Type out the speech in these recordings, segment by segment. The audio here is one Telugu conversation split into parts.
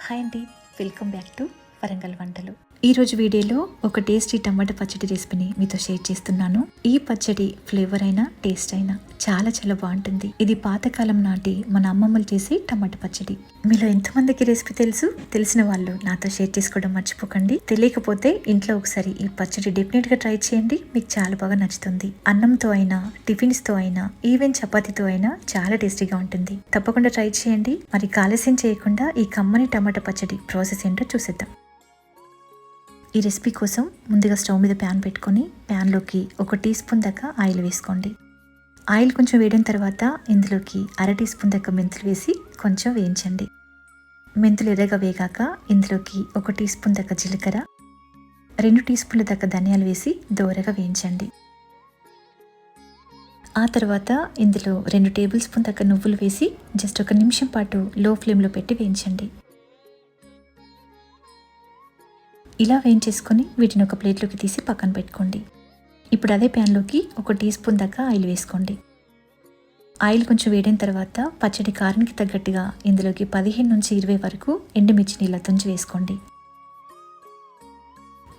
హాయ్ అండి, వెల్కమ్ బ్యాక్ టు వరంగల్ వంటలు. ఈరోజు వీడియోలో ఒక టేస్టీ టమాటా పచ్చడి రెసిపీని మీతో షేర్ చేస్తున్నాను. ఈ పచ్చడి ఫ్లేవర్ అయినా టేస్ట్ అయినా చాలా చాలా బాగుంటుంది. ఇది పాతకాలం నాటి మన అమ్మమ్మలు చేసే టమాటా పచ్చడి. మీలో ఎంతమందికి రెసిపీ తెలిసిన వాళ్ళు నాతో షేర్ చేసుకోవడం మర్చిపోకండి. తెలియకపోతే ఇంట్లో ఒకసారి ఈ పచ్చడి డెఫినెట్ గా ట్రై చేయండి, మీకు చాలా బాగా నచ్చుతుంది. అన్నంతో అయినా, టిఫిన్స్ తో అయినా, ఈవెన్ చపాతీతో అయినా చాలా టేస్టీగా ఉంటుంది. తప్పకుండా ట్రై చేయండి. మరి ఆలస్యం చేయకుండా ఈ కమ్మని టమాటా పచ్చడి ప్రాసెస్ ఏంటో చూసేద్దాం. ఈ రెసిపీ కోసం ముందుగా స్టవ్ మీద ప్యాన్ పెట్టుకొని ప్యాన్లోకి 1 టీ స్పూన్ దాకా ఆయిల్ వేసుకోండి. ఆయిల్ కొంచెం వేడిన తర్వాత ఇందులోకి 1/2 టీ స్పూన్ దాకా మెంతులు వేసి కొంచెం వేయించండి. మెంతులు ఎర్రగా వేగాక ఇందులోకి 1 టీ స్పూన్ దాకా జీలకర్ర, 2 టీ స్పూన్ల దాకా ధనియాలు వేసి దోరగా వేయించండి. ఆ తర్వాత ఇందులో 2 టేబుల్ స్పూన్ దాకా నువ్వులు వేసి జస్ట్ 1 నిమిషం పాటు లో ఫ్లేమ్లో పెట్టి వేయించండి. ఇలా వేయించేసుకొని వీటిని ఒక ప్లేట్లోకి తీసి పక్కన పెట్టుకోండి. ఇప్పుడు అదే ప్యాన్లోకి 1 టీ స్పూన్ దాకా ఆయిల్ వేసుకోండి. ఆయిల్ కొంచెం వేడిన తర్వాత పచ్చడి కారానికి తగ్గట్టుగా ఇందులోకి 15 నుంచి 20 వరకు ఎండుమిర్చిని ఇలా తుంచి వేసుకోండి.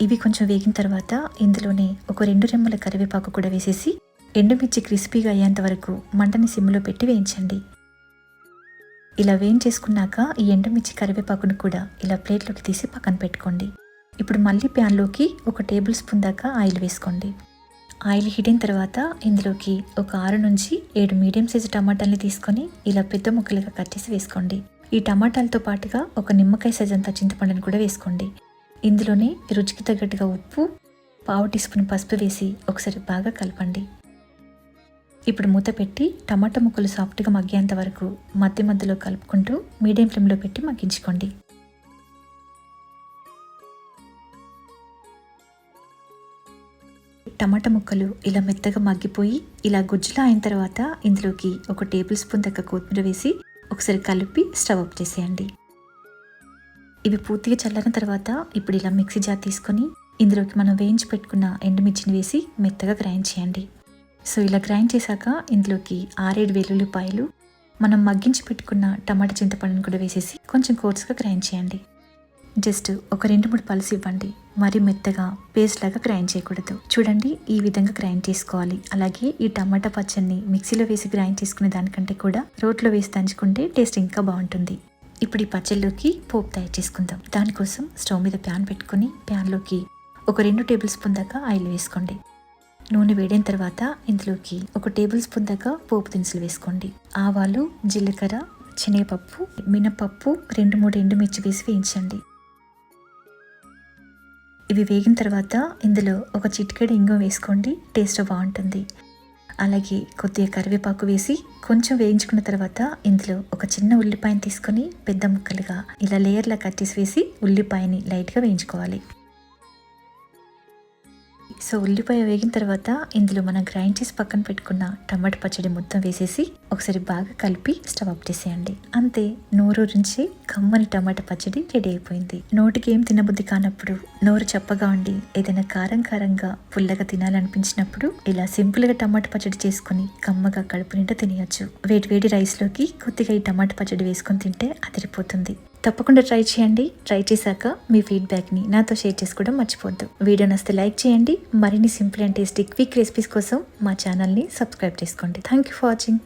ఇవి కొంచెం వేగిన తర్వాత ఇందులోనే ఒక 2 రెమ్మల కరివేపాకు కూడా వేసేసి ఎండుమిర్చి క్రిస్పీగా అయ్యేంత వరకు మంటని సిమ్లో పెట్టి వేయించండి. ఇలా వేయించేసుకున్నాక ఈ ఎండుమిర్చి కరివేపాకును కూడా ఇలా ప్లేట్లోకి తీసి పక్కన పెట్టుకోండి. ఇప్పుడు మళ్ళీ ప్యాన్లోకి 1 టేబుల్ స్పూన్ దాకా ఆయిల్ వేసుకోండి. ఆయిల్ హీట్ అయిన తర్వాత ఇందులోకి ఒక 6 నుంచి 7 మీడియం సైజు టమాటాలని తీసుకొని ఇలా పెద్ద ముక్కలుగా కట్ చేసి వేసుకోండి. ఈ టమాటాలతో పాటుగా ఒక నిమ్మకాయ సైజ్ అంతా చింతపండుని కూడా వేసుకోండి. ఇందులోనే రుచికి తగ్గట్టుగా ఉప్పు, 1/2 టీ స్పూన్ పసుపు వేసి ఒకసారి బాగా కలపండి. ఇప్పుడు మూత పెట్టి టమాటా ముక్కలు సాఫ్ట్గా మగ్గేంత వరకు మధ్య మధ్యలో కలుపుకుంటూ మీడియం ఫ్లేమ్లో పెట్టి మగ్గించుకోండి. టమాటా ముక్కలు ఇలా మెత్తగా మగ్గిపోయి ఇలా గుజ్జులా అయిన తర్వాత ఇందులోకి 1 టేబుల్ స్పూన్ దాకా కొత్తిమీర వేసి ఒకసారి కలిపి స్టవ్ ఆఫ్ చేసేయండి. ఇవి పూర్తిగా చల్లారిన తర్వాత ఇప్పుడు ఇలా మిక్సీ జార్ తీసుకొని ఇందులోకి మనం వేయించి పెట్టుకున్న ఎండుమిర్చిని వేసి మెత్తగా గ్రైండ్ చేయండి. సో ఇలా గ్రైండ్ చేశాక ఇందులోకి 6-7 వెల్లుల్లిపాయలు, మనం మగ్గించి పెట్టుకున్న టమాటా చింతపండును కూడా వేసేసి కొంచెం కోర్స్గా గ్రైండ్ చేయండి. జస్ట్ ఒక 2-3 పల్స్ ఇవ్వండి. మరి మెత్తగా పేస్ట్ లాగా గ్రైండ్ చేయకూడదు. చూడండి, ఈ విధంగా గ్రైండ్ చేసుకోవాలి. అలాగే ఈ టమాటా పచ్చడిని మిక్సీలో వేసి గ్రైండ్ చేసుకునే దానికంటే కూడా రోట్లో వేసి దంచుకుంటే టేస్ట్ ఇంకా బాగుంటుంది. ఇప్పుడు ఈ పచ్చడిలోకి పోపు తయారు చేసుకుందాం. దానికోసం స్టవ్ మీద ప్యాన్ పెట్టుకుని ప్యాన్లోకి ఒక 2 టేబుల్ స్పూన్ దాకా ఆయిల్ వేసుకోండి. నూనె వేడిన తర్వాత ఇందులోకి 1 టేబుల్ స్పూన్ దాకా పోపు దినుసులు వేసుకోండి. ఆవాలు, జీలకర్ర, శనగపప్పు, మినపప్పు, 2-3 ఎండుమిర్చి వేసి వేయించండి. ఇవి వేగిన తర్వాత ఇందులో ఒక చిటికెడు ఇంగువ వేసుకోండి, టేస్ట్ బాగుంటుంది. అలాగే కొద్దిగా కరివేపాకు వేసి కొంచెం వేయించుకున్న తర్వాత ఇందులో ఒక చిన్న ఉల్లిపాయని తీసుకొని పెద్ద ముక్కలుగా ఇలా లేయర్లా కట్ చేసి వేసి ఉల్లిపాయని లైట్గా వేయించుకోవాలి. సో ఉల్లిపాయ వేగిన తర్వాత ఇందులో మనం గ్రైండ్ చేసి పక్కన పెట్టుకున్న టమాటా పచ్చడి మొత్తం వేసేసి ఒకసారి బాగా కలిపి స్టవ్ ఆఫ్ చేసేయండి. అంతే, నోరూరించి కమ్మని టమాటా పచ్చడి రెడీ అయిపోయింది. నోటికి ఏం తినబుద్ధి కానప్పుడు, నోరు చప్పగా ఉండి ఏదైనా కారంగా పుల్లగా తినాలనిపించినప్పుడు ఇలా సింపుల్గా టమాటా పచ్చడి చేసుకుని కమ్మగా కడుపు నిండా తినేయచ్చు. వేడి రైస్లోకి కొద్దిగా ఈ టమాటా పచ్చడి వేసుకొని తింటే అదిరిపోతుంది. తప్పకుండా ట్రై చేయండి. ట్రై చేశాక మీ ఫీడ్బ్యాక్ని నాతో షేర్ చేసుకోవడం మర్చిపోవద్దు. వీడియో నచ్చితే లైక్ చేయండి. మరిన్ని simple and tasty quick recipes కోసం మా ఛానల్ని సబ్స్క్రైబ్ చేసుకోండి. Thank you for watching.